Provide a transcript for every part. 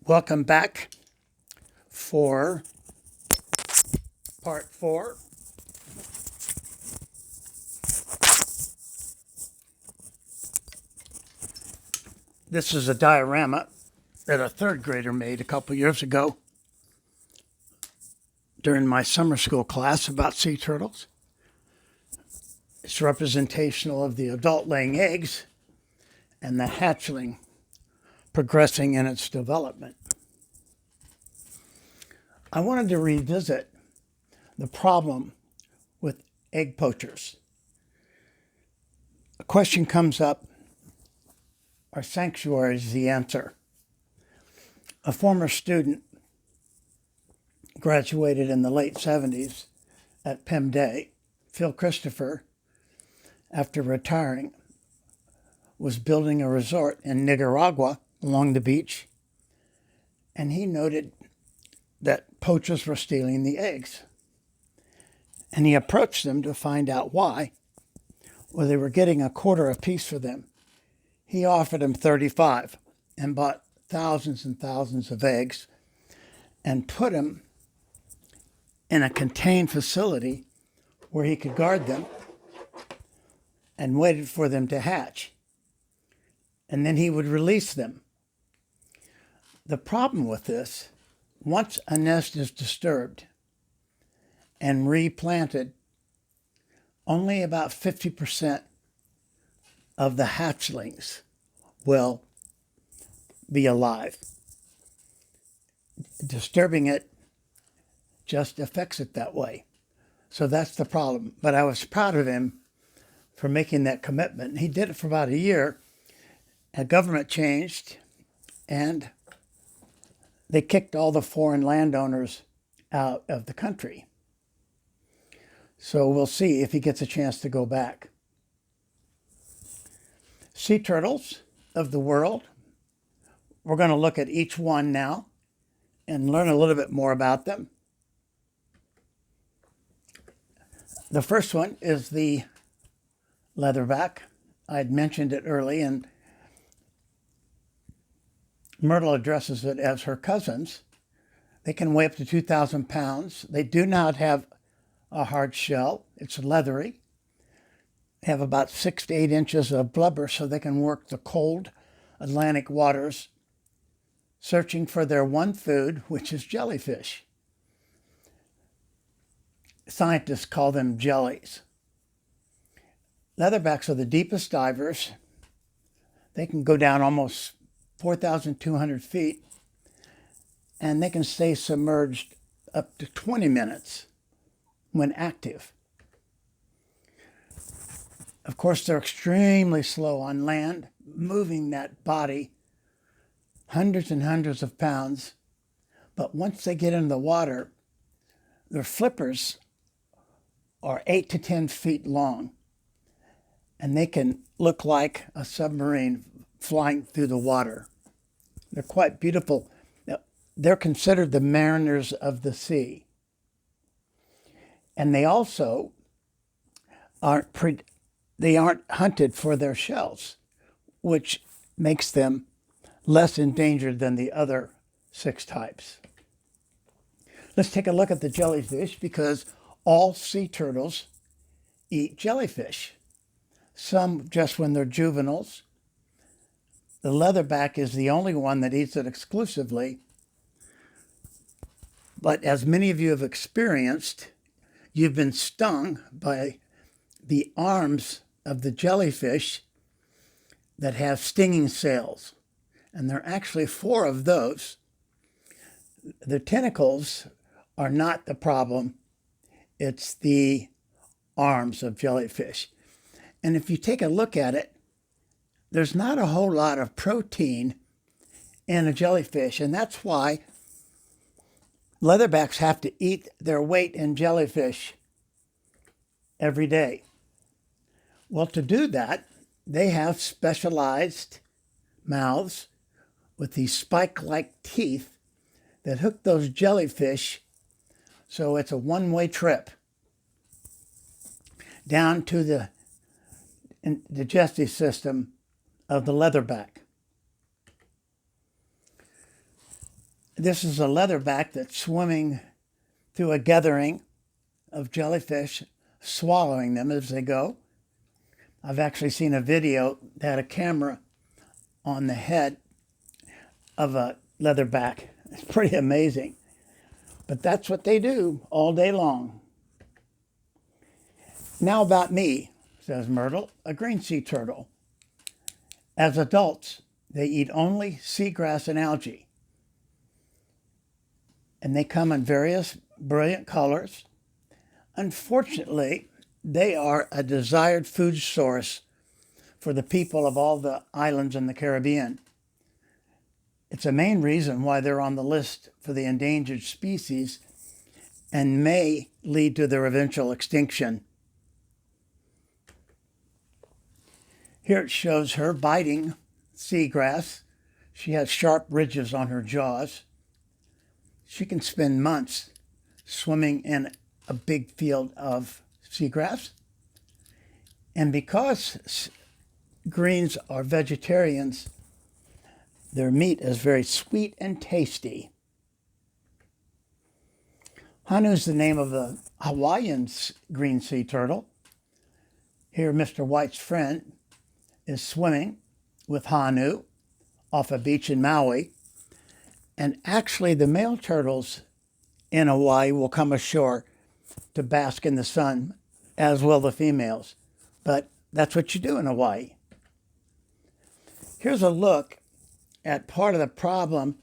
Welcome back for part 4. This is a diorama that a third grader made a couple years ago during my summer school class about sea turtles. It's representational of the adult laying eggs and the hatchling progressing in its development. I wanted to revisit the problem with egg poachers. A question comes up: are sanctuaries the answer? A former student graduated in the late 70s at Penn Day, Phil Christopher, after retiring, was building a resort in Nicaragua along the beach, and he noted that poachers were stealing the eggs. And he approached them to find out why. Well, they were getting a quarter apiece for them. He offered them 35 and bought thousands and thousands of eggs and put them in a contained facility where he could guard them and waited for them to hatch. And then he would release them. The problem with this, once a nest is disturbed and replanted, only about 50% of the hatchlings will be alive. Disturbing it just affects it that way. So that's the problem. But I was proud of him for making that commitment. He did it for about a year. The government changed, and they kicked all the foreign landowners out of the country. So we'll see if he gets a chance to go back. Sea turtles of the world. We're going to look at each one now and learn a little bit more about them. The first one is the leatherback. I had mentioned it early, and Myrtle addresses it as her cousins. They can weigh up to 2,000 pounds. They do not have a hard shell. It's leathery. They have about 6 to 8 inches of blubber, so they can work the cold Atlantic waters searching for their one food, which is jellyfish. Scientists call them jellies. Leatherbacks are the deepest divers. They can go down almost 4,200 feet, and they can stay submerged up to 20 minutes when active. Of course, they're extremely slow on land, moving that body hundreds and hundreds of pounds. But once they get in the water, their flippers are 8 to 10 feet long, and they can look like a submarine flying through the water. They're quite beautiful. They're considered the mariners of the sea. And they also aren't hunted for their shells, which makes them less endangered than the other 6 types. Let's take a look at the jellyfish, because all sea turtles eat jellyfish. Some just when they're juveniles. The leatherback is the only one that eats it exclusively. But as many of you have experienced, you've been stung by the arms of the jellyfish that have stinging sails. And there are actually 4 of those. The tentacles are not the problem. It's the arms of jellyfish. And if you take a look at it, there's not a whole lot of protein in a jellyfish. And that's why leatherbacks have to eat their weight in jellyfish every day. Well, to do that, they have specialized mouths with these spike-like teeth that hook those jellyfish, so it's a one-way trip down to the digestive system of the leatherback. This is a leatherback that's swimming through a gathering of jellyfish, swallowing them as they go. I've actually seen a video that had a camera on the head of a leatherback. It's pretty amazing. But that's what they do all day long. Now about me, says Myrtle, a green sea turtle. As adults, they eat only seagrass and algae. And they come in various brilliant colors. Unfortunately, they are a desired food source for the people of all the islands in the Caribbean. It's a main reason why they're on the list for the endangered species and may lead to their eventual extinction. Here it shows her biting seagrass. She has sharp ridges on her jaws. She can spend months swimming in a big field of seagrass. And because greens are vegetarians, their meat is very sweet and tasty. Hanu is the name of the Hawaiian green sea turtle. Here, Mr. White's friend is swimming with Hanu off a beach in Maui. And actually, the male turtles in Hawaii will come ashore to bask in the sun, as will the females. But that's what you do in Hawaii. Here's a look at part of the problem.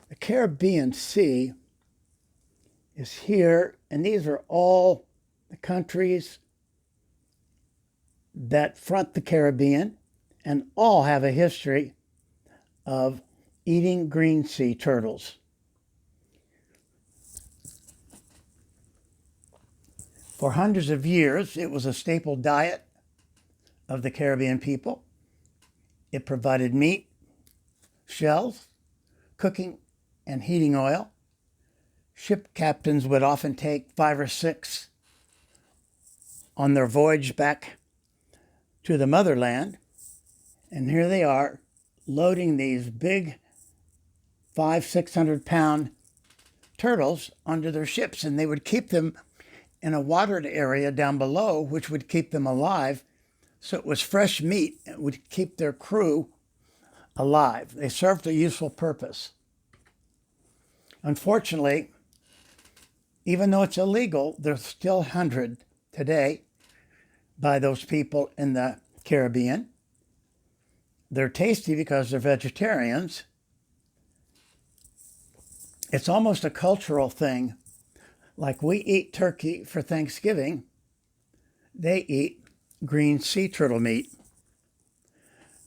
The Caribbean Sea is here, and these are all the countries that front the Caribbean and all have a history of eating green sea turtles. For hundreds of years, it was a staple diet of the Caribbean people. It provided meat, shells, cooking and heating oil. Ship captains would often take 5 or 6 on their voyage back to the motherland. And here they are loading these big 500-600-pound turtles onto their ships, and they would keep them in a watered area down below, which would keep them alive. So it was fresh meat. It would keep their crew alive. They served a useful purpose. Unfortunately, even though it's illegal, they're still hunted today by those people in the Caribbean. They're tasty because they're vegetarians. It's almost a cultural thing. Like we eat turkey for Thanksgiving, they eat green sea turtle meat.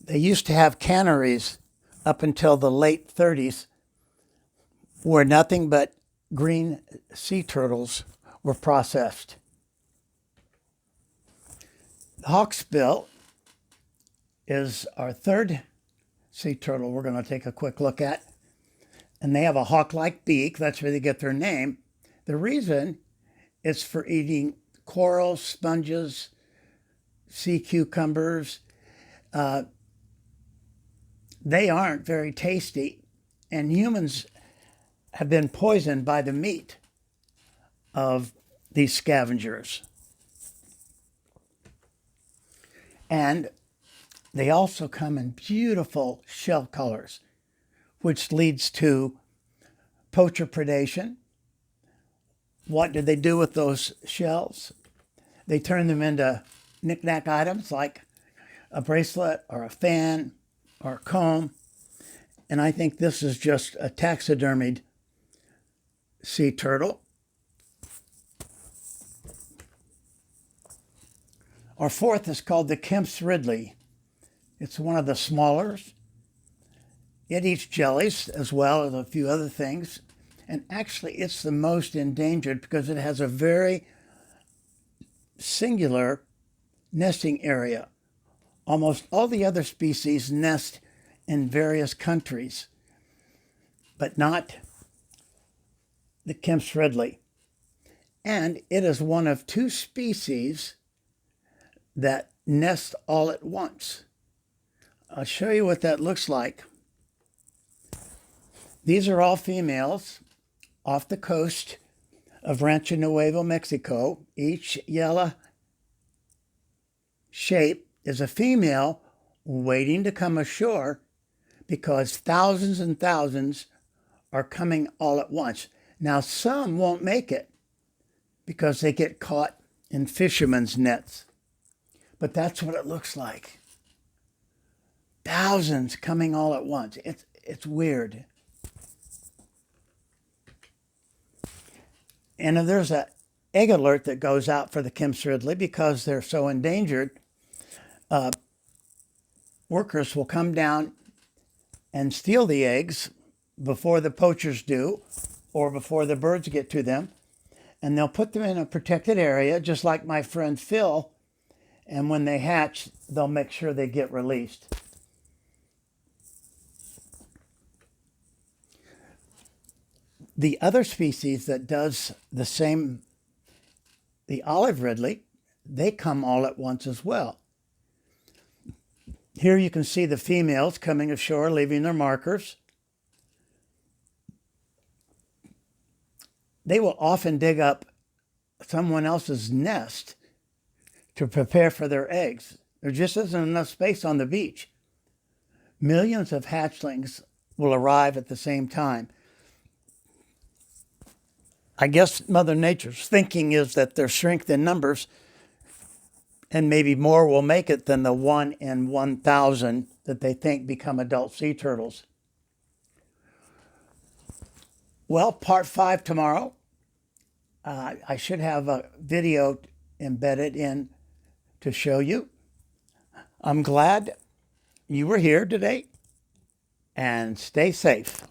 They used to have canneries up until the late 30s where nothing but green sea turtles were processed. The hawksbill is our third sea turtle we're going to take a quick look at. And they have a hawk-like beak. That's where they get their name. The reason is for eating corals, sponges, sea cucumbers. They aren't very tasty, and humans have been poisoned by the meat of these scavengers. And they also come in beautiful shell colors, which leads to poacher predation. What do they do with those shells? They turn them into knick-knack items like a bracelet or a fan or a comb. And I think this is just a taxidermied sea turtle. Our fourth is called the Kemp's Ridley. It's one of the smaller. It eats jellies as well as a few other things. And actually, it's the most endangered because it has a very singular nesting area. Almost all the other species nest in various countries, but not the Kemp's Ridley. And it is one of 2 species that nest all at once. I'll show you what that looks like. These are all females off the coast of Rancho Nuevo, Mexico. Each yellow shape is a female waiting to come ashore because thousands and thousands are coming all at once. Now, some won't make it because they get caught in fishermen's nets. But that's what it looks like. Thousands coming all at once. It's weird. And if there's an egg alert that goes out for the Kemp's Ridley because they're so endangered, workers will come down and steal the eggs before the poachers do or before the birds get to them. And they'll put them in a protected area, just like my friend Phil. And when they hatch, they'll make sure they get released. The other species that does the same, the olive ridley, they come all at once as well. Here you can see the females coming ashore, leaving their markers. They will often dig up someone else's nest to prepare for their eggs. There just isn't enough space on the beach. Millions of hatchlings will arrive at the same time. I guess Mother Nature's thinking is that there's strength in numbers, and maybe more will make it than the 1 in 1,000 that they think become adult sea turtles. Well, part 5 tomorrow. I should have a video embedded in to show you. I'm glad you were here today, and stay safe.